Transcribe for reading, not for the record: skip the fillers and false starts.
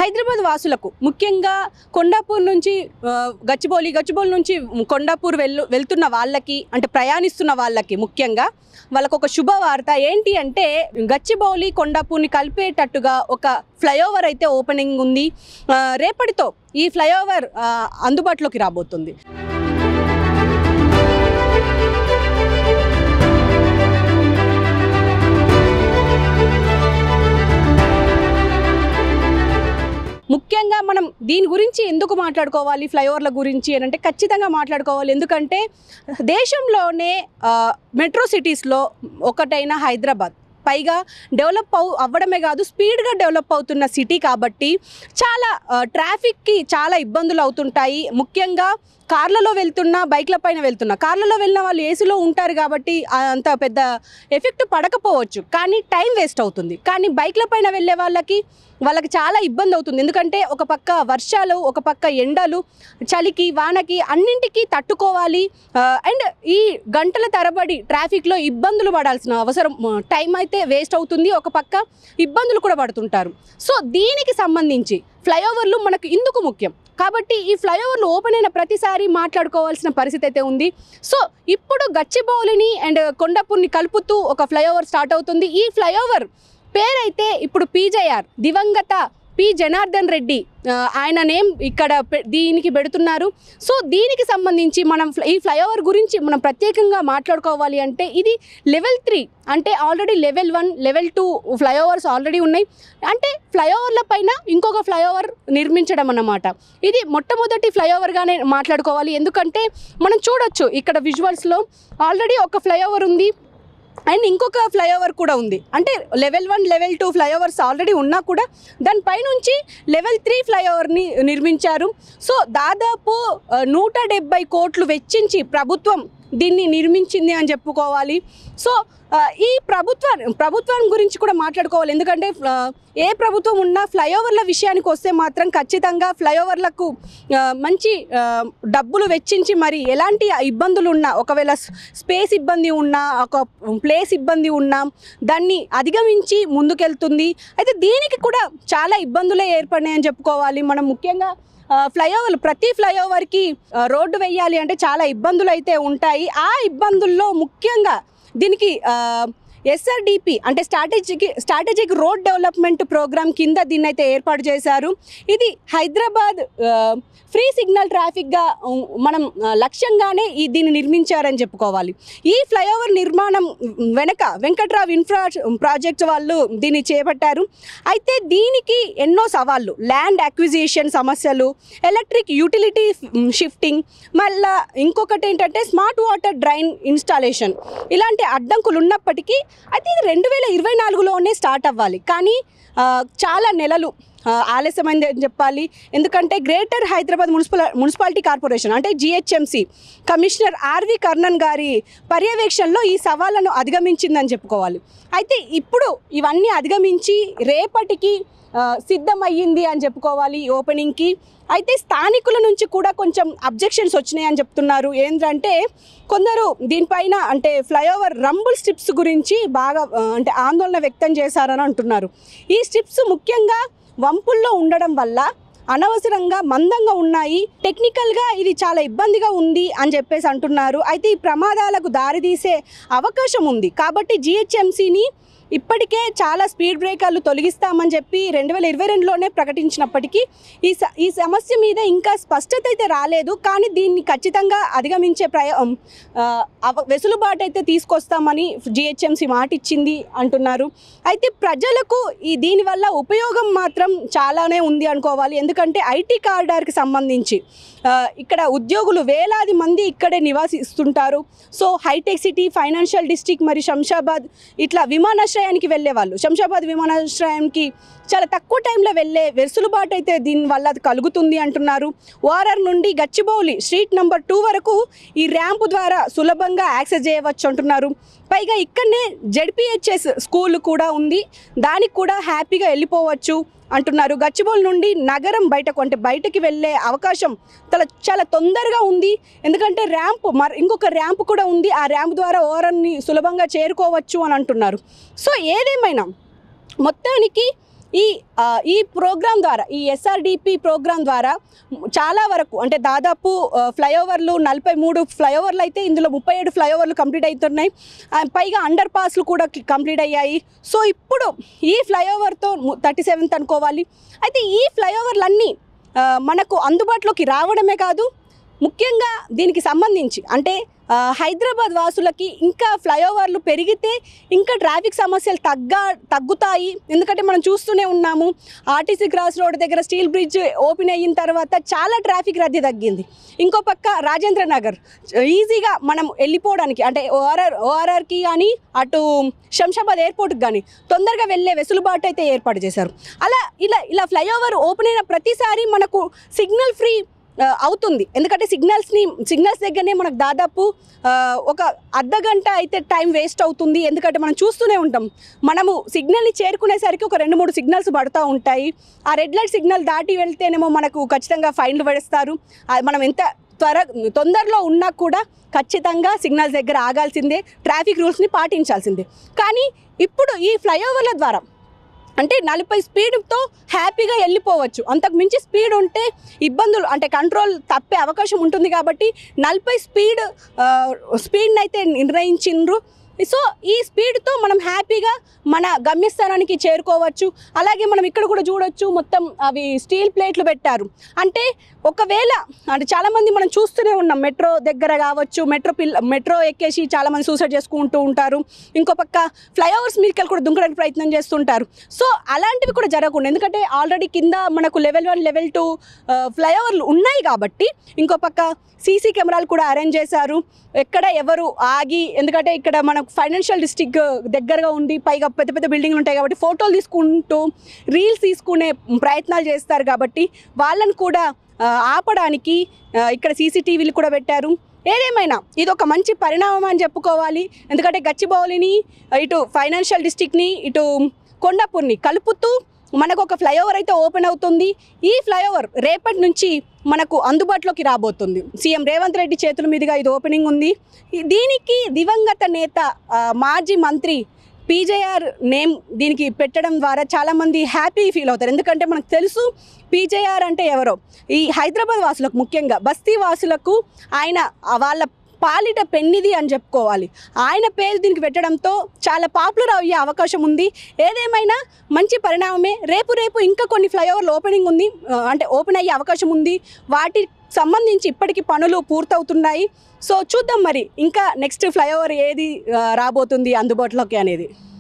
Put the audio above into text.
హైదరాబాద్ వాసులకు ముఖ్యంగా కొండాపూర్ నుంచి గచ్చిబౌలి నుంచి కొండాపూర్ వెళ్తున్న వాళ్ళకి అంటే ప్రయాణిస్తున్న వాళ్ళకి ముఖ్యంగా వాళ్ళకు ఒక శుభవార్త ఏంటి అంటే గచ్చిబౌలి కొండాపూర్ని కలిపేటట్టుగా ఒక ఫ్లైఓవర్ అయితే ఓపెనింగ్ ఉంది. రేపటితో ఈ ఫ్లైఓవర్ అందుబాటులోకి రాబోతుంది. ముఖ్యంగా మనం దీని గురించి ఎందుకు మాట్లాడుకోవాలి, ఫ్లైఓవర్ల గురించి అని అంటే ఖచ్చితంగా మాట్లాడుకోవాలి. ఎందుకంటే దేశంలోనే మెట్రో సిటీస్లో ఒకటైన హైదరాబాద్ పైగా డెవలప్ అవ్వడమే కాదు స్పీడ్గా డెవలప్ అవుతున్న సిటీ కాబట్టి చాలా ట్రాఫిక్కి చాలా ఇబ్బందులు అవుతుంటాయి. ముఖ్యంగా కార్లలో వెళ్తున్నా బైక్ల పైన వెళ్తున్నా కార్లలో వెళ్ళిన వాళ్ళు ఏసీలో ఉంటారు కాబట్టి అంత పెద్ద ఎఫెక్ట్ పడకపోవచ్చు, కానీ టైం వేస్ట్ అవుతుంది. కానీ బైక్ల పైన వెళ్ళే వాళ్ళకి చాలా ఇబ్బంది అవుతుంది. ఎందుకంటే ఒక పక్క వర్షాలు, ఒక పక్క ఎండలు, చలికి వానకి అన్నింటికి తట్టుకోవాలి. అండ్ ఈ గంటల తరబడి ట్రాఫిక్లో ఇబ్బందులు పడాల్సిన అవసరం, టైం అయితే వేస్ట్ అవుతుంది, ఒక పక్క ఇబ్బందులు కూడా పడుతుంటారు. సో దీనికి సంబంధించి ఫ్లైఓవర్లు మనకు ఇందుకు ముఖ్యం కాబట్టి ఈ ఫ్లైఓవర్లు ఓపెన్ అయిన ప్రతిసారి మాట్లాడుకోవాల్సిన పరిస్థితి అయితే ఉంది. సో ఇప్పుడు గచ్చిబౌలిని అండ్ కొండాపూర్ని కలుపుతూ ఒక ఫ్లైఓవర్ స్టార్ట్ అవుతుంది. ఈ ఫ్లైఓవర్ పేరైతే ఇప్పుడు పీజేఆర్ దివంగత పి జనార్దన్ రెడ్డి ఆయన నేమ్ ఇక్కడ దీనికి పెడుతున్నారు. సో దీనికి సంబంధించి మనం ఈ ఫ్లైఓవర్ గురించి మనం ప్రత్యేకంగా మాట్లాడుకోవాలి అంటే ఇది లెవెల్ 3 అంటే already level 1, level 2 flyovers already ఉన్నాయి. అంటే ఫ్లైఓవర్ల పైన ఇంకొక ఫ్లైఓవర్ నిర్మించడం అన్నమాట. ఇది మొట్టమొదటి ఫ్లైఓవర్గానే మాట్లాడుకోవాలి. ఎందుకంటే మనం చూడొచ్చు ఇక్కడ విజువల్స్లో ఆల్రెడీ ఒక ఫ్లైఓవర్ ఉంది అండ్ ఇంకొక ఫ్లైఓవర్ కూడా ఉంది. అంటే లెవెల్ 1, లెవెల్ 2 ఫ్లైఓవర్స్ ఆల్రెడీ ఉన్నా కూడా దానిపైనుంచి లెవెల్ 3 ఫ్లైఓవర్ని నిర్మించారు. సో దాదాపు 170 కోట్లు వెచ్చించి ప్రభుత్వం దీన్ని నిర్మించింది అని చెప్పుకోవాలి. సో ఈ ప్రభుత్వం గురించి కూడా మాట్లాడుకోవాలి. ఎందుకంటే ఏ ప్రభుత్వం ఉన్నా ఫ్లైఓవర్ల విషయానికి వస్తే మాత్రం ఖచ్చితంగా ఫ్లైఓవర్లకు మంచి డబ్బులు వెచ్చించి మరి ఎలాంటి ఇబ్బందులు ఉన్నా, ఒకవేళ స్పేస్ ఇబ్బంది ఉన్నా, ఒక ప్లేస్ ఇబ్బంది ఉన్నా దాన్ని అధిగమించి ముందుకెళ్తుంది. అయితే దీనికి కూడా చాలా ఇబ్బందులే ఏర్పడినాయని చెప్పుకోవాలి. మనం ముఖ్యంగా ఫ్లైఓవర్లు ప్రతి ఫ్లైఓవర్కి రోడ్డు వేయాలి అంటే చాలా ఇబ్బందులు అయితే ఉంటాయి. ఆ ఇబ్బందుల్లో ముఖ్యంగా దీనికి SRDP అంటే స్ట్రాటజిక్ రోడ్ డెవలప్మెంట్ ప్రోగ్రామ్ కింద దీన్ని అయితే ఏర్పాటు చేశారు. ఇది హైదరాబాద్ ఫ్రీ సిగ్నల్ ట్రాఫిక్గా మనం లక్ష్యంగానే దీన్ని నిర్మించారని చెప్పుకోవాలి. ఈ ఫ్లైఓవర్ నిర్మాణం వెనక వెంకట్రావు ఇన్ఫ్రా ప్రాజెక్ట్ వాళ్ళు దీన్ని చేపట్టారు. అయితే దీనికి ఎన్నో సవాళ్ళు, ల్యాండ్ అక్విజిషన్ సమస్యలు, ఎలక్ట్రిక్ యూటిలిటీ షిఫ్టింగ్, మళ్ళీ ఇంకొకటి ఏంటంటే స్మార్ట్ వాటర్ డ్రైన్ ఇన్స్టాలేషన్, ఇలాంటి అడ్డంకులు ఉన్నప్పటికీ అయితే ఇది 2024లోనే స్టార్ట్ అవ్వాలి. కానీ చాలా నెలలు ఆలస్యమైంది అని చెప్పాలి. ఎందుకంటే గ్రేటర్ హైదరాబాద్ మున్సిపాలిటీ కార్పొరేషన్ అంటే GHMC కమిషనర్ RV కర్ణన్ గారి పర్యవేక్షణలో ఈ సవాళ్లను అధిగమించిందని చెప్పుకోవాలి. అయితే ఇప్పుడు ఇవన్నీ అధిగమించి రేపటికి సిద్ధమయ్యింది అని చెప్పుకోవాలి ఓపెనింగ్కి. అయితే స్థానికుల నుంచి కూడా కొంచెం అబ్జెక్షన్స్ వచ్చినాయని చెప్తున్నారు. ఏంటంటే కొందరు దీనిపైన అంటే ఫ్లైఓవర్ రంబుల్ స్ట్రిప్స్ గురించి బాగా అంటే ఆందోళన వ్యక్తం చేశారని అంటున్నారు. ఈ స్ట్రిప్స్ ముఖ్యంగా వంపుల్లో ఉండడం వల్ల అనవసరంగా మందంగా ఉన్నాయి, టెక్నికల్గా ఇది చాలా ఇబ్బందిగా ఉంది అని చెప్పేసి అంటున్నారు. అయితే ఈ ప్రమాదాలకు దారితీసే అవకాశం ఉంది కాబట్టి GHMCని ఇప్పటికే చాలా స్పీడ్ బ్రేకర్లు తొలగిస్తామని చెప్పి 2022లోనే ప్రకటించినప్పటికీ ఈ సమస్య మీద ఇంకా స్పష్టత అయితే రాలేదు. కానీ దీన్ని ఖచ్చితంగా అధిగమించే వెసులుబాటు అయితే తీసుకొస్తామని GHMC మాట ఇచ్చింది అంటున్నారు. అయితే ప్రజలకు దీనివల్ల ఉపయోగం మాత్రం చాలానే ఉంది అనుకోవాలి. ఎందుకంటే IT కారిడార్కి సంబంధించి ఇక్కడ ఉద్యోగులు వేలాది మంది ఇక్కడే నివాసిస్తుంటారు. So hitech city, financial district మరియు శంషాబాద్ ఇట్లా విమానాశ్రయానికి వెళ్ళే వాళ్ళు శంషాబాద్ విమానాశ్రయానికి చాలా తక్కువ టైంలో వెళ్ళే వెసులుబాటు అయితే దీనివల్ల కలుగుతుంది అంటున్నారు. ఓఆర్ఆర్ నుండి గచ్చిబౌలి స్ట్రీట్ నెంబర్ 2 వరకు ఈ ర్యాంపు ద్వారా సులభంగా యాక్సెస్ చేయవచ్చు అంటున్నారు. పైగా ఇక్కడనే ZPHS స్కూల్ కూడా ఉంది, దానికి కూడా హ్యాపీగా వెళ్ళిపోవచ్చు అంటున్నారు. గచ్చిబౌలి నుండి నగరం బయటకి వెళ్ళే అవకాశం చాలా తొందరగా ఉంది. ఎందుకంటే ఇంకొక ర్యాంప్ కూడా ఉంది, ఆ ర్యాంప్ ద్వారా ఓఆర్ఆర్ని సులభంగా చేరుకోవచ్చు అని అంటున్నారు. సో ఏదేమైనా మొత్తానికి ఈ ఈ ప్రోగ్రాం ద్వారా, ఈ ఎస్ఆర్డిపి ప్రోగ్రాం ద్వారా చాలా వరకు అంటే దాదాపు ఫ్లైఓవర్లు 43 ఫ్లైఓవర్లు అయితే ఇందులో 37 ఫ్లైఓవర్లు కంప్లీట్ అవుతున్నాయి. పైగా అండర్ పాస్లు కూడా కంప్లీట్ అయ్యాయి. సో ఇప్పుడు ఈ ఫ్లైఓవర్తో 37th అనుకోవాలి. అయితే ఈ ఫ్లైఓవర్లన్నీ మనకు అందుబాటులోకి రావడమే కాదు, ముఖ్యంగా దీనికి సంబంధించి అంటే హైదరాబాద్ వాసులకి ఇంకా ఫ్లైఓవర్లు పెరిగితే ఇంకా ట్రాఫిక్ సమస్యలు తగ్గుతాయి. ఎందుకంటే మనం చూస్తూనే ఉన్నాము, ఆర్టీసీ క్రాస్ రోడ్ దగ్గర స్టీల్ బ్రిడ్జ్ ఓపెన్ అయిన తర్వాత చాలా ట్రాఫిక్ రద్దీ తగ్గింది. ఇంకో పక్క రాజేంద్ర నగర్ ఈజీగా మనం వెళ్ళిపోవడానికి అంటే ఓఆర్ఆర్కి కానీ అటు శంషాబాద్ ఎయిర్పోర్ట్కి కానీ తొందరగా వెళ్ళే వెసులుబాటు అయితే ఏర్పాటు చేశారు. ఇలా ఫ్లైఓవర్ ఓపెన్ అయిన ప్రతిసారి మనకు సిగ్నల్ ఫ్రీ అవుతుంది. ఎందుకంటే సిగ్నల్స్ దగ్గరనే మనకు దాదాపు ఒక అర్ధగంట అయితే టైం వేస్ట్ అవుతుంది. ఎందుకంటే మనం చూస్తూనే ఉంటాం, మనము సిగ్నల్ని చేరుకునేసరికి ఒక 2-3 సిగ్నల్స్ పడుతూ ఉంటాయి. ఆ రెడ్ లైట్ సిగ్నల్ దాటి వెళ్తేనేమో మనకు ఖచ్చితంగా ఫైన్లు పడేస్తారు. మనం ఎంత తొందరలో ఉన్నా కూడా ఖచ్చితంగా సిగ్నల్స్ దగ్గర ఆగాల్సిందే, ట్రాఫిక్ రూల్స్ని పాటించాల్సిందే. కానీ ఇప్పుడు ఈ ఫ్లైఓవర్ల ద్వారా అంటే 40 స్పీడ్తో హ్యాపీగా వెళ్ళిపోవచ్చు. అంతకు మించి స్పీడ్ ఉంటే ఇబ్బందులు అంటే కంట్రోల్ తప్పే అవకాశం ఉంటుంది. కాబట్టి 40 స్పీడ్ని అయితే నిర్ణయించిండ్రు. సో ఈ స్పీడ్తో మనం హ్యాపీగా మన గమ్యస్థానానికి చేరుకోవచ్చు. అలాగే మనం ఇక్కడ కూడా చూడొచ్చు, మొత్తం అవి స్టీల్ ప్లేట్లు పెట్టారు. అంటే ఒకవేళ అంటే చాలామంది మనం చూస్తూనే ఉన్నాం, మెట్రో దగ్గర కావచ్చు, మెట్రో ఎక్కేసి చాలామంది సూసైడ్ చేసుకుంటూ ఉంటారు. ఇంకో పక్క ఫ్లైఓవర్స్ మీదకి కూడా దుంకడానికి ప్రయత్నం చేస్తుంటారు. సో అలాంటివి కూడా జరగకుండా, ఎందుకంటే ఆల్రెడీ కింద మనకు లెవెల్ 1 లెవెల్ 2 ఫ్లైఓవర్లు ఉన్నాయి కాబట్టి ఇంకో పక్క సీసీ కెమెరాలు కూడా అరేంజ్ చేశారు. ఎక్కడ ఎవరు ఆగి, ఎందుకంటే ఇక్కడ మనకు ఫైనాన్షియల్ డిస్ట్రిక్ట్ దగ్గరగా ఉండి పైగా పెద్ద పెద్ద బిల్డింగ్లు ఉంటాయి కాబట్టి ఫోటోలు తీసుకుంటూ రీల్స్ తీసుకునే ప్రయత్నాలు చేస్తారు. కాబట్టి వాళ్ళని కూడా ఆపడానికి ఇక్కడ సీసీటీవీలు కూడా పెట్టారు. ఏదేమైనా ఇది ఒక మంచి పరిణామం అని చెప్పుకోవాలి. ఎందుకంటే గచ్చిబౌలిని, ఇటు ఫైనాన్షియల్ డిస్ట్రిక్ట్ని, ఇటు కొండాపూర్ని కలుపుతూ మనకు ఒక ఫ్లైఓవర్ అయితే ఓపెన్ అవుతుంది. ఈ ఫ్లైఓవర్ రేపటి నుంచి మనకు అందుబాటులోకి రాబోతుంది. సీఎం రేవంత్ రెడ్డి చేతుల మీదుగా ఇది ఓపెనింగ్ ఉంది. దీనికి దివంగత నేత మాజీ మంత్రి పీజేఆర్ నేమ్ దీనికి పెట్టడం ద్వారా చాలామంది హ్యాపీ ఫీల్ అవుతారు. ఎందుకంటే మనకు తెలుసు పీజేఆర్ అంటే ఎవరో. ఈ హైదరాబాద్ వాసులకు, ముఖ్యంగా బస్తీ వాసులకు ఆయన వాళ్ళ పాలిట పెన్నిది అని చెప్పుకోవాలి. ఆయన పేరు దీనికి పెట్టడంతో చాలా పాపులర్ అయ్యే అవకాశం ఉంది. ఏదేమైనా మంచి పరిణామమే. రేపు ఇంకా కొన్ని ఫ్లైఓవర్లు ఓపెనింగ్ ఉంది, అంటే ఓపెన్ అయ్యే అవకాశం ఉంది. వాటికి సంబంధించి ఇప్పటికీ పనులు పూర్తవుతున్నాయి. సో చూద్దాం మరి ఇంకా నెక్స్ట్ ఫ్లైఓవర్ ఏది రాబోతుంది అందుబాటులోకి అనేది.